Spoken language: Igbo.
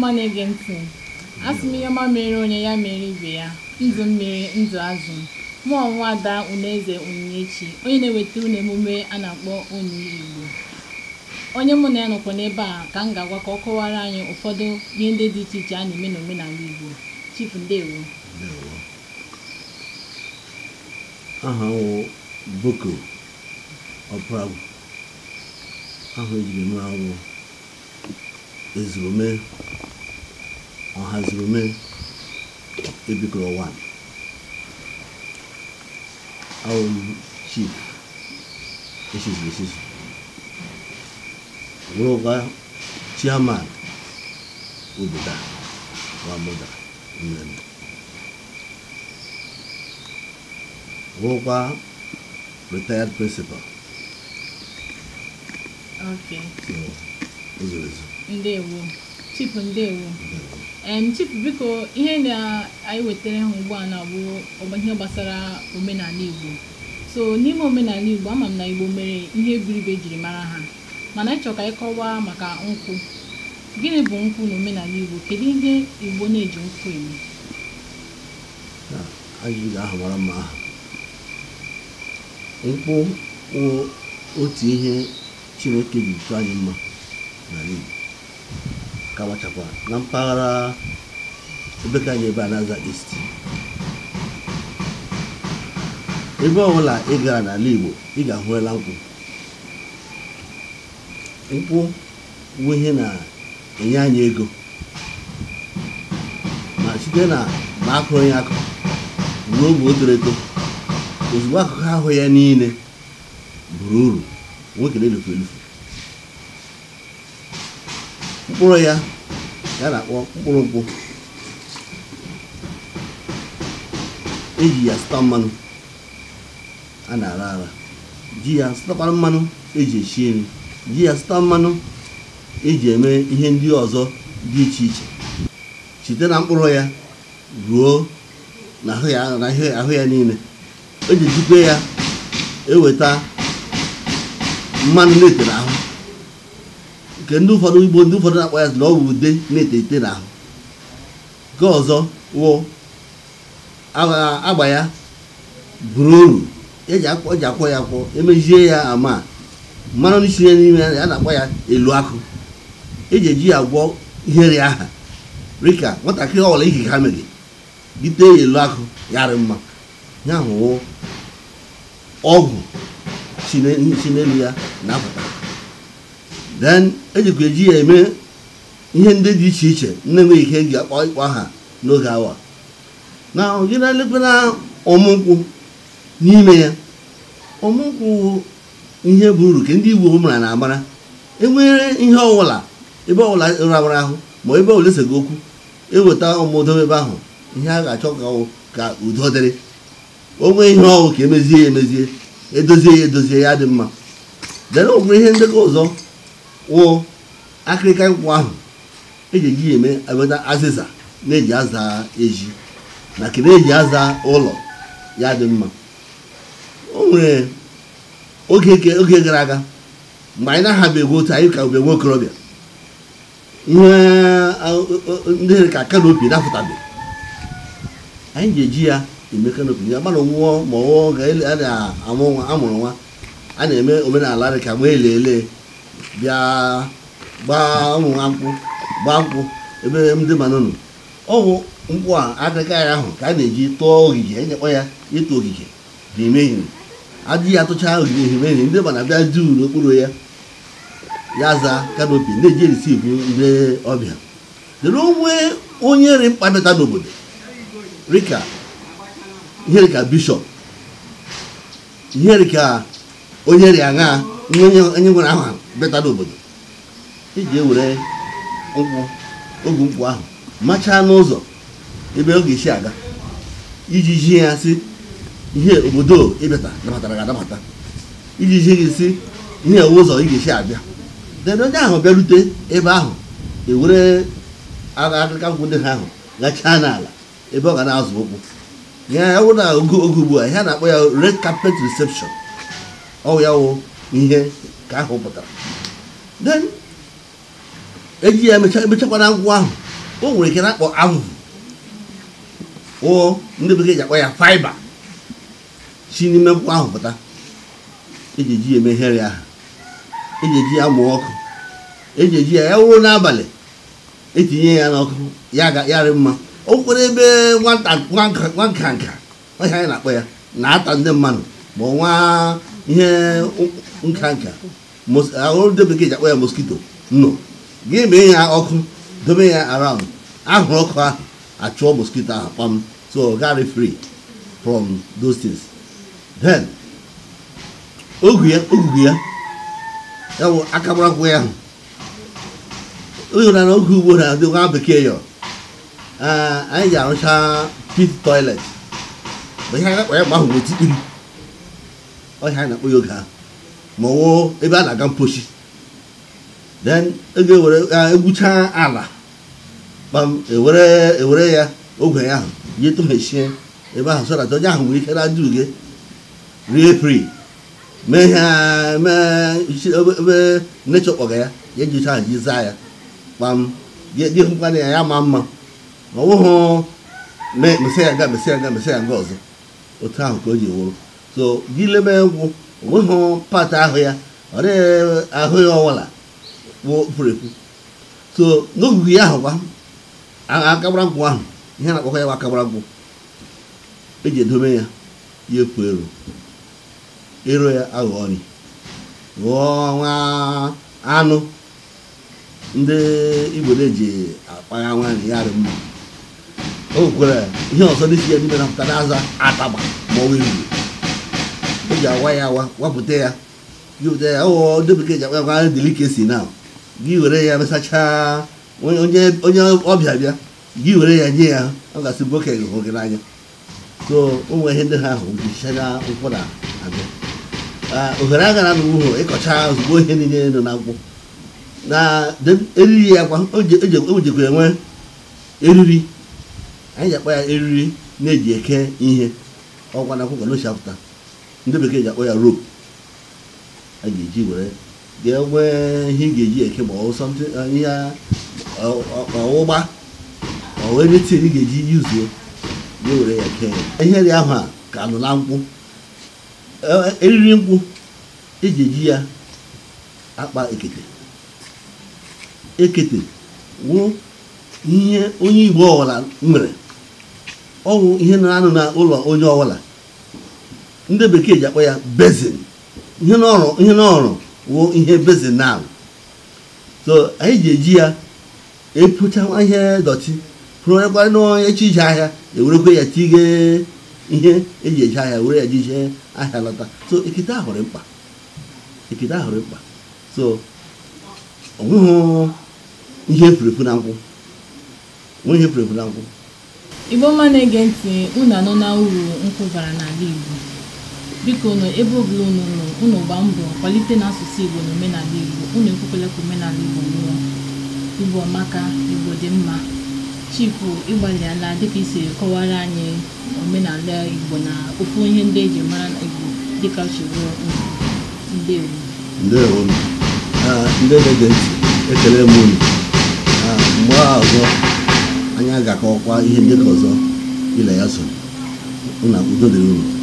ọma na-ege ntị. Asị m ihe ọma mere onye ya mere ibe ya. Ndụ mmiri ndụ azụ. Mụ ọnwa Ada Unaeze Onyinyechi, onye na-eweta unu emume a na-akpọ Onu Igbo. Onye mụ na ya nọkwa n'ebe a ka m ga-agwa ka ọ kọwara anyị ụfọdụ ihe ndị dị iche iche a na-eme n'omenala Igbo. Chief ndewo. Aha wụ Boko Ọpragwu. Aha ejiri m awụ Ezurome Ọhazurome Ebikoro 1. Awụ Chief Eshizu Wụrụkwa Chairman obodo Wamoda Mmemme. Wụrụkwa retired principal. Okay. So, ndewo. Chief ndewo. Chief biko ihe na-anyị wetara ha ugbu a na-abụ ihe gbasara omenala Igbo. So n'ime omenala Igbo ama m na Igbo mere ihe ebiribe jiri mara ha. Mana ịchọ ka anyị kọwaa maka nkwụ. Gịnị bụ nkwụ n'omenala Igbo? Kedu ihe Igbo na-eji nkwụ eme? Ajụjụ ahụ mara mma aha. Nkwụ wụ otu ihe Chineke ji tụọ anyị mma n'ala Igbo. Kawachakwa na mpaghara ebe ka anyị ebe a na-aza East. Ebe ọbụla ị gara n'ala Igbo ị ga-ahụrịla nkwụ. Nkwụ bụ ihe na-enye anyị ego ma site na ma akụrụ ya akụ ruo mgbe o toro eto. Ozugbo akụkụ ahụ ya niile buru uru nwoke na-elufu elufu. Mkpụrụ ya na-akpọ mkpụrụ nkwụ. Eji ya sụta mmanụ a na-ara ara, ji ya sụtakwara mmanụ eji esi nri, ji ya sụta mmanụ eji eme ihe ndị ọzọ dị iche iche site na mkpụrụ ya ruo na ahụ ya niile. Eji jikwa ya eweta mmanụ na-ete n'ahụ, nke ndị ụfọdụ Igbo ndị ụfọdụ na-akpọ ya na ọ bụ ude na-ete ete n'ahụ. Nke ọzọ wụ agba ya buru uru eji akwọ ya akwọ, emezie ya ama mmanụ n'isi ya n'ime ya na-akpọ ya elu akụ. Eji eji ya gwọ ihere aha rika nwatakịrị ọbụla ihe ha mere bite ya elu akụ yarị mma ya hụ ọgwụ si n'elu ya na-apụta. Then ejikwa eji ya eme ihe ndị dị iche iche na-enweghị ike eji akpọ ịkpọ aha n'oge awa. Na gị na-elekwa na ọmụnkwụ n'ime ya. Ọmụnkwụ ihe bụ uru ka ndị Igbo mara na amara. Enwere ihe ọbụla ebe ọbụla rawara ahụ ma ebe ọbụla eseghị okwu eweta ọmụdo ebe ahụ ihe a ga-achọ ka udo dịrị. O nwee ihe ọgwụ ka emezie ya emezie, edozie ya dị mma. Dere o nwere ihe ndekọ ọzọ wụ akịrịka nkwụ ahụ eji eji eme eweta azịza na-eji aza eji na kene eji aza ụlọ ya dị mma. O nwere oge gara aga mgbe anyị na-ahabeghị otu anyị ka bụ nwe okorobịa, ihe ndị ka kanopi na-apụtabeghị. Anyị ga-eji ya eme kanopi ya gbara nwụọ ma ọ amụrụ nwa a na-eme omenala dị ka ma ele bịa gbaa ụmụ nkwụ gbaa nkwụ ebe ndị manụnụ. Ọgwụ nkwụ a akịrịka ya ahụ ka a na-eji tụọ ogige, enyekwa ya ịtụ ogige n'ime ihe adịghị ya tụcha ogige n'ime ihe ndị mana bịa duu n'okpuru ya za kanopi na-eji erisivu ndị ọbịa. Dere onwe onye ri mkpa bịata n'obodo rika ihe rika bishọp, ihe rika onye ri aṅa onye nwere aha bịata n'obodo. Eji ewere ogwu nkwụ ahụ machaa n'ụzọ ebe ọ ga-esi aga iji ji ya si ihe obodo ịbịata nabatara ga-anabata, iji ji gị si ihe ụzọ ị ga-esi abịa. Dede onye ahụ bịarute ebe ahụ ewere akịrịka nkwụ ndị ha ahụ gachaa n'ala ebe ọ ga na-azụ ụkwụ ya wụ na oge ugbu a ihe a na-akpọ ya red carpet reception. Ọ ya wụ ihe ka ahụ pụtara. Then eji ya emechakwana nkwụ ahụ o nwere ike na-akpọ ahụhụ o ndị bekee ji akpọ ya fiber si n'ime mkpụ ahụ pụta eji eji eme ihere ahụ eji eji ya mụọ ọkụ eji eji ya wụrụ n'abalị etinye ya n'ọkụ ya rị mma o kwere ebe nwa nkanka ọhịa anyị na-akpọ ya na-ata ndị mmadụ ma nwa ihe nkanka ahụrụ ndị bekee ji akpọ ya mosquito nọ gị mee ya ọkụ dobe ya around ahụrụ ọkụ ahụ achụọ mosquito ahụ kpam so gary free from those things. Then ogu ya ya bụ akabara nkwụ ya ahụ na oge ugbo na ndị nwa bekee ya anyị ji arụcha pit toilet bụ ihe anyị na-akpọ ya mgbe ahụ n'otikpiri ọhịa anyị na-akpọ ya oge ahụ ma ọwụ ebe a na-aga mpochi then ego egwucha ala kpam ewere ya ogwe ya ahụ ji tụghechie ebe ahụ so that onye ahụ nwere ike na-adị uge rie free mee ebe nature kpọga ya ejicha ahụ ji zaa ya kpam dị hụkwana ya ma mma ọ bụghị mesị ya nga ọzọ otu ahụ ka o ji wụrụ so gị lebe egwu onweghị pat ahụ ya ọ dịghị ahụ ya ọwụla pụrụ epu so n'ogige ya ahụ kwa akabara nkwụ ahụ ihe na-akpọkọ ya akabara nkwụ eji edobe ya ya epu ero ya aghọọ nri ghọọ nwa anụ ndị Igbo na-eji akpagha nwaanyị ya rị mma o nwekwara ihe ọzọ n'isi ya n'ime na-apụta na-aza atagba ma ọ wee eji awa ya wapụta ya gịpụta ya ọ ndị bekee ji akpa ya delikesi na gị were ya mesachaa onye ọbịa bịa gị were ya nye ya ọ ga-asị boke hụ gị n'anya so ụmụ ihe ndị ha ahụ jichara nkwụ na abịa ohere a gara n'ụlọ ịkọcha ozugbo ihe niile nọ na nkwụ na eriri ya kwa o jekwa enwe eriri anyị ji akpọ ya eriri na-eji eke ihe ọkwa na akwụkwọ n'ochapụta ndị bekee ji akpọ ya rope a ga-eji were ga-enwe ihe ị ga-eji eke ma ọ something ihe ọwụgba ọ wee netin ị ga-eji yuzuo ga-ewere ya kee ya ihe dị ahụ a ka nọ na nkwụ eriri nkwụ eji eji ya akpa ekete wụ ihe onye Igbo ọwụla nwere ọwụ ihe na-anụ na ụlọ onye ọwụla ndị bekee ji akpọ ya bezin ihe n'ọrụ wụ ihe bezin na so anyị ji eji ya epụcha ihe dọtị pụrụkwa n'onye chi ije ahịa ewerekwa ya tige ihe eji eji ahịa were ya jije ahịa lọta so ekete ahụ dị mkpa so onweghị ihe efurefu na nkwụ Igbo mma na-ege ntị unu anọ na uru nkwụ bara n'ala Igbo biko nọ ebe ọbụla unu gbaa mbọ kwalite n'asụsụ Igbo na omenala Igbo unu ekwukwala ka omenala Igbo nwụọ Igbo amaka Igbo dị mma Chifu ịgbalịala dịka isi kọwara anyị omenala Igbo na ofu ihe ndị eji mara na Igbo dịka chigbo ndewo ndị na-ege ntị ekele m unu mgbe ọzọ anyị ga-akọkwa ihe ndị ọzọ ile ya so na udo dịrị unu